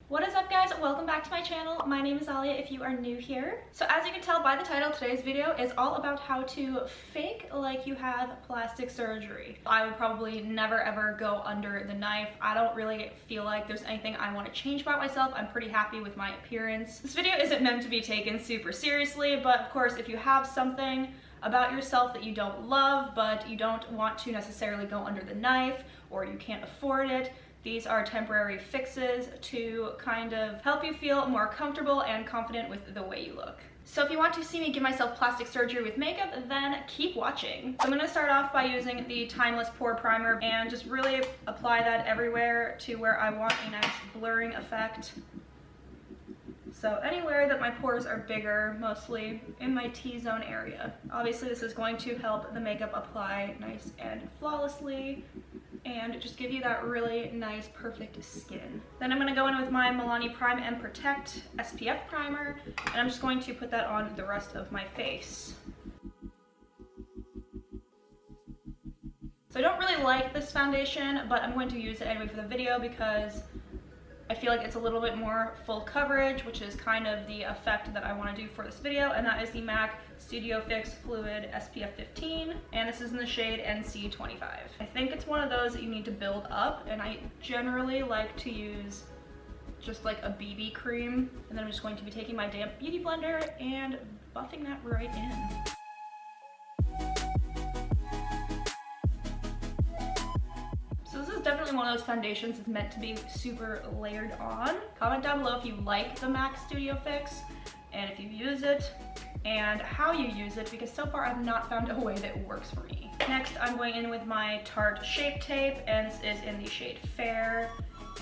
What is up, guys? Welcome back to my channel. My name is Alya if you are new here. So as you can tell by the title, today's video is all about how to fake like you have plastic surgery. I would probably never ever go under the knife. I don't really feel like there's anything I want to change about myself. I'm pretty happy with my appearance. This video isn't meant to be taken super seriously, but of course if you have something about yourself that you don't love but you don't want to necessarily go under the knife, or you can't afford it, these are temporary fixes to kind of help you feel more comfortable and confident with the way you look. So if you want to see me give myself plastic surgery with makeup, then keep watching. So I'm going to start off by using the Timeless Pore Primer and just really apply that everywhere to where I want a nice blurring effect. So anywhere that my pores are bigger, mostly in my T-zone area. Obviously this is going to help the makeup apply nice and flawlessly and just give you that really nice, perfect skin. Then I'm going to go in with my Milani Prime and Protect SPF Primer, and I'm just going to put that on the rest of my face. So I don't really like this foundation, but I'm going to use it anyway for the video because I feel like it's a little bit more full coverage, which is kind of the effect that I want to do for this video, and that is the MAC Studio Fix Fluid SPF 15, and this is in the shade NC25. I think it's one of those that you need to build up, and I generally like to use just like a BB cream, and then I'm just going to be taking my damp beauty blender and buffing that right in. Definitely one of those foundations that's meant to be super layered on. Comment down below if you like the MAC Studio Fix and if you use it and how you use it, because so far I've not found a way that works for me. Next, I'm going in with my Tarte Shape Tape, and this is in the shade Fair,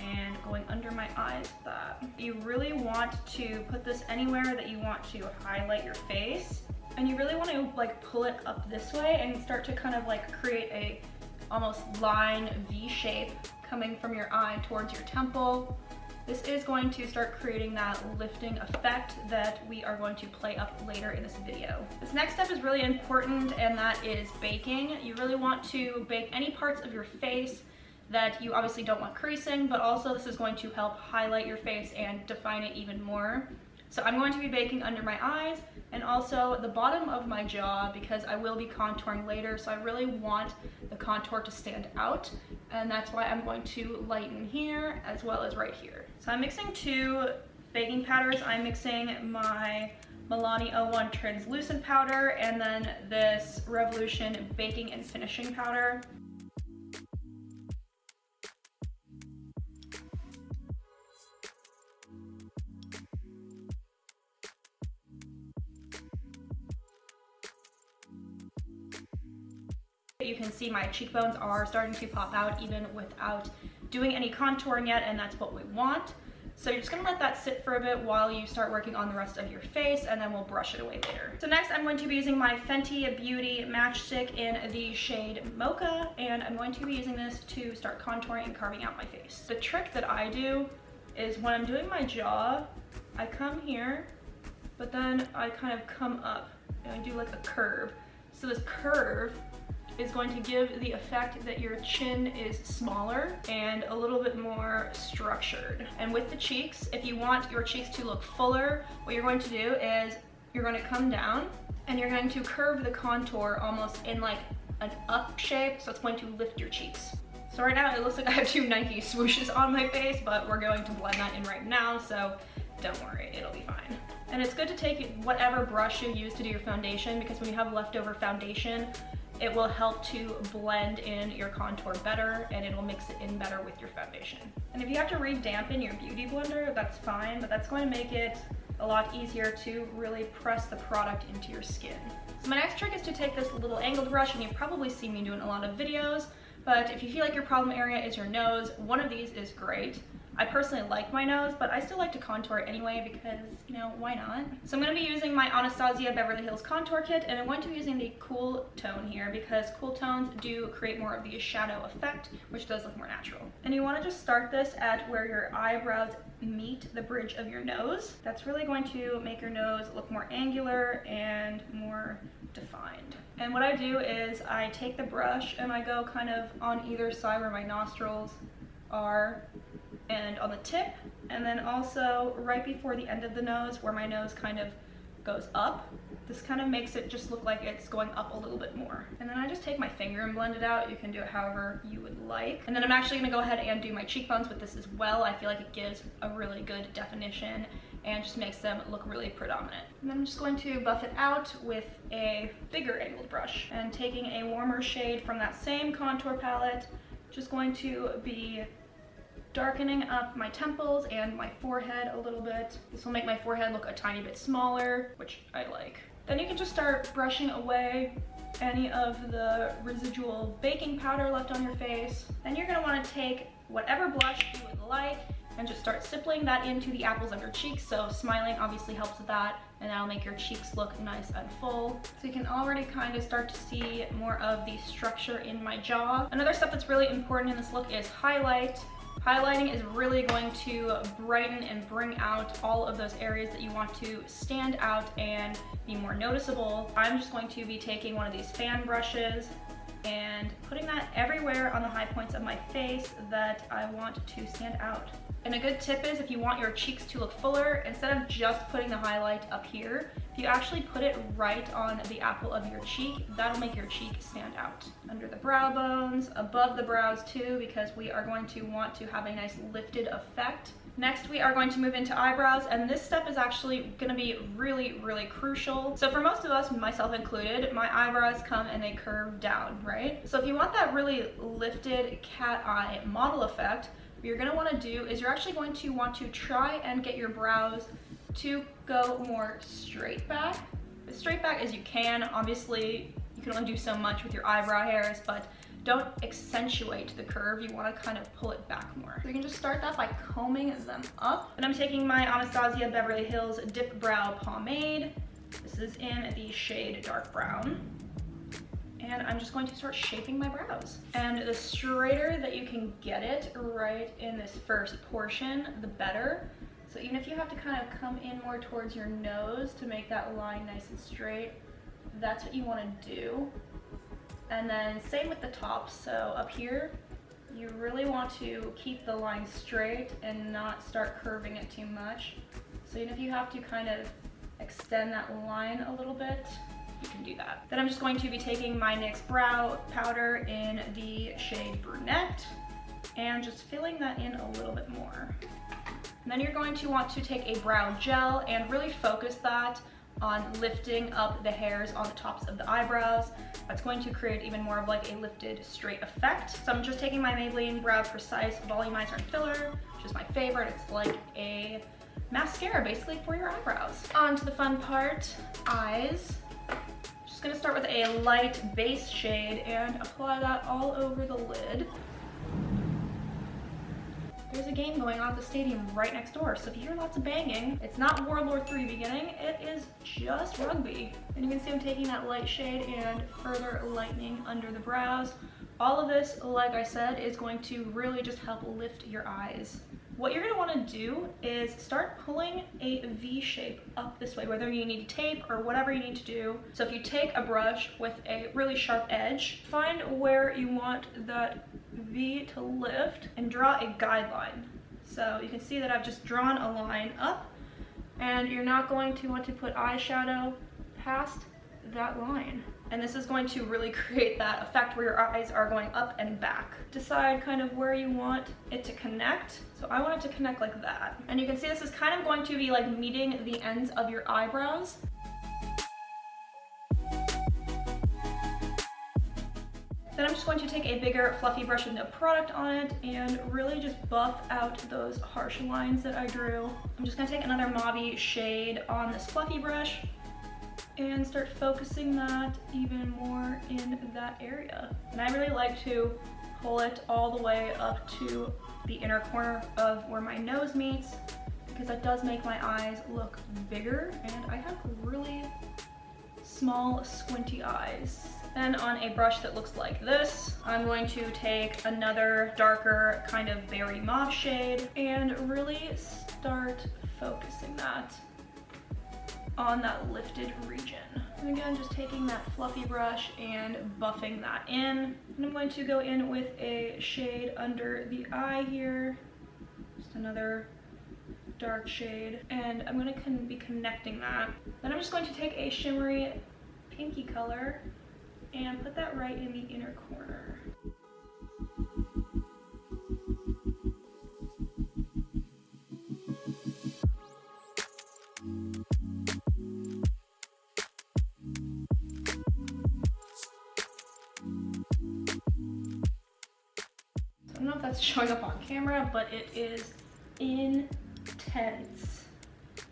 and going under my eyes with that. You really want to put this anywhere that you want to highlight your face, and you really want to like pull it up this way and start to kind of like create a almost line V shape coming from your eye towards your temple. This is going to start creating that lifting effect that we are going to play up later in this video. This next step is really important, and that is baking. You really want to bake any parts of your face that you obviously don't want creasing, but also this is going to help highlight your face and define it even more. So I'm going to be baking under my eyes and also the bottom of my jaw because I will be contouring later, so I really want the contour to stand out, and that's why I'm going to lighten here as well as right here. So I'm mixing two baking powders. I'm mixing my Milani 01 translucent powder and then this Revolution baking and finishing powder. You can see my cheekbones are starting to pop out even without doing any contouring yet, and that's what we want. So you're just gonna let that sit for a bit while you start working on the rest of your face, and then we'll brush it away later. So next I'm going to be using my Fenty Beauty Matchstick in the shade Mocha, and I'm going to be using this to start contouring and carving out my face. The trick that I do is when I'm doing my jaw, I come here, but then I kind of come up and I do like a curve. So this curve is going to give the effect that your chin is smaller and a little bit more structured. And with the cheeks, if you want your cheeks to look fuller, what you're going to do is you're going to come down and you're going to curve the contour almost in like an up shape, so it's going to lift your cheeks. So right now it looks like I have two Nike swooshes on my face, but we're going to blend that in right now, so don't worry, it'll be fine. And it's good to take whatever brush you use to do your foundation, because when you have leftover foundation, it will help to blend in your contour better, and it'll mix it in better with your foundation. And if you have to re-dampen your beauty blender, that's fine, but that's going to make it a lot easier to really press the product into your skin. So my next trick is to take this little angled brush, and you've probably seen me do it in a lot of videos, but if you feel like your problem area is your nose, one of these is great. I personally like my nose, but I still like to contour it anyway because, you know, why not? So I'm going to be using my Anastasia Beverly Hills Contour Kit, and I'm going to be using the Cool Tone here because cool tones do create more of the shadow effect, which does look more natural. And you want to just start this at where your eyebrows meet the bridge of your nose. That's really going to make your nose look more angular and more defined. And what I do is I take the brush and I go kind of on either side where my nostrils are, and on the tip, and then also right before the end of the nose where my nose kind of goes up. This kind of makes it just look like it's going up a little bit more. And then I just take my finger and blend it out. You can do it however you would like. And then I'm actually gonna go ahead and do my cheekbones with this as well. I feel like it gives a really good definition and just makes them look really predominant. And then I'm just going to buff it out with a bigger angled brush. And taking a warmer shade from that same contour palette, just going to be darkening up my temples and my forehead a little bit. This will make my forehead look a tiny bit smaller, which I like. Then you can just start brushing away any of the residual baking powder left on your face. Then you're gonna wanna take whatever blush you would like and just start stippling that into the apples of your cheeks. So smiling obviously helps with that, and that'll make your cheeks look nice and full. So you can already kind of start to see more of the structure in my jaw. Another step that's really important in this look is highlight. Highlighting is really going to brighten and bring out all of those areas that you want to stand out and be more noticeable. I'm just going to be taking one of these fan brushes and putting that everywhere on the high points of my face that I want to stand out. And a good tip is, if you want your cheeks to look fuller, instead of just putting the highlight up here, if you actually put it right on the apple of your cheek, that'll make your cheek stand out. Under the brow bones, above the brows too, because we are going to want to have a nice lifted effect. Next, we are going to move into eyebrows, and this step is actually going to be really, really crucial. So for most of us, myself included, my eyebrows come and they curve down, right? So if you want that really lifted cat eye model effect, what you're going to want to do is you're actually going to want to try and get your brows to go more straight back. As straight back as you can. Obviously, you can only do so much with your eyebrow hairs, but don't accentuate the curve. You want to kind of pull it back more. So you can just start that by combing them up. And I'm taking my Anastasia Beverly Hills Dip Brow Pomade. This is in the shade Dark Brown. And I'm just going to start shaping my brows. And the straighter that you can get it right in this first portion, the better. So even if you have to kind of come in more towards your nose to make that line nice and straight, that's what you want to do. And then same with the top. So up here, you really want to keep the line straight and not start curving it too much. So even if you have to kind of extend that line a little bit, you can do that. Then I'm just going to be taking my NYX brow powder in the shade Brunette and just filling that in a little bit more. And then you're going to want to take a brow gel and really focus that on lifting up the hairs on the tops of the eyebrows. That's going to create even more of like a lifted straight effect. So I'm just taking my Maybelline Brow Precise Volumizer and Filler, which is my favorite. It's like a mascara basically for your eyebrows. On to the fun part, eyes. Just gonna start with a light base shade and apply that all over the lid. There's a game going on at the stadium right next door, so if you hear lots of banging, it's not World War III beginning, it is just rugby. And you can see I'm taking that light shade and further lightening under the brows. All of this, like I said, is going to really just help lift your eyes. What you're gonna wanna do is start pulling a V shape up this way, whether you need tape or whatever you need to do. So if you take a brush with a really sharp edge, find where you want that V to lift and draw a guideline. So you can see that I've just drawn a line up, and you're not going to want to put eyeshadow past that line. And this is going to really create that effect where your eyes are going up and back. Decide kind of where you want it to connect. So I want it to connect like that. And you can see this is kind of going to be like meeting the ends of your eyebrows. Then I'm just going to take a bigger fluffy brush with no product on it and really just buff out those harsh lines that I drew. I'm just gonna take another mauve shade on this fluffy brush and start focusing that even more in that area. And I really like to pull it all the way up to the inner corner of where my nose meets, because that does make my eyes look bigger, and I have really small squinty eyes. Then on a brush that looks like this, I'm going to take another darker kind of berry mauve shade and really start focusing that on that lifted region. And again, just taking that fluffy brush and buffing that in. And I'm going to go in with a shade under the eye here, another dark shade, and I'm going to be connecting that. Then I'm just going to take a shimmery pinky color and put that right in the inner corner. I don't know if that's showing up on camera, but it is intense.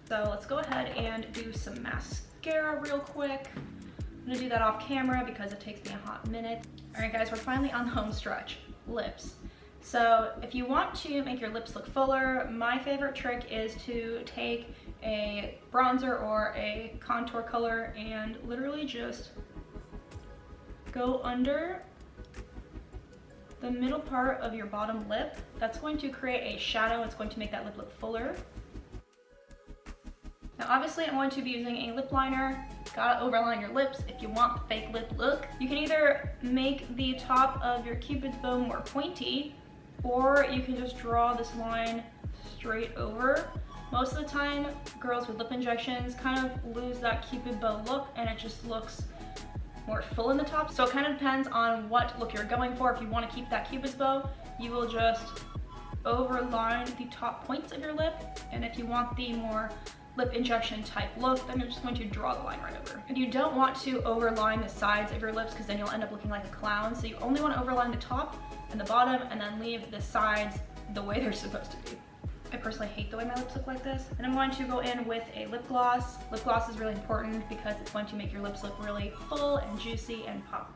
So let's go ahead and do some mascara real quick. I'm gonna do that off camera because it takes me a hot minute. All right guys, we're finally on the home stretch, lips. So if you want to make your lips look fuller, my favorite trick is to take a bronzer or a contour color and literally just go under the middle part of your bottom lip. That's going to create a shadow. It's going to make that lip look fuller. Now obviously I'm going to be using a lip liner. Gotta overline your lips if you want the fake lip look. You can either make the top of your cupid's bow more pointy, or you can just draw this line straight over. Most of the time, girls with lip injections kind of lose that cupid bow look and it just looks more full in the top. So it kind of depends on what look you're going for. If you want to keep that cupid's bow, you will just overline the top points of your lip. And if you want the more lip injection type look, then you're just going to draw the line right over. And you don't want to overline the sides of your lips because then you'll end up looking like a clown. So you only want to overline the top and the bottom and then leave the sides the way they're supposed to be. I personally hate the way my lips look like this. And I'm going to go in with a lip gloss. Lip gloss is really important because it's going to make your lips look really full and juicy and pop.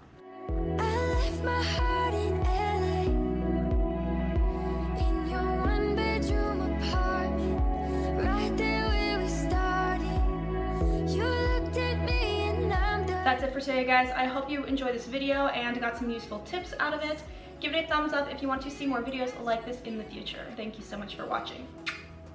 I left my heart in LA, in your one bedroom apartment, right there where we started. You looked at me and I'm done. That's it for today guys. I hope you enjoyed this video and got some useful tips out of it. Give it a thumbs up if you want to see more videos like this in the future. Thank you so much for watching.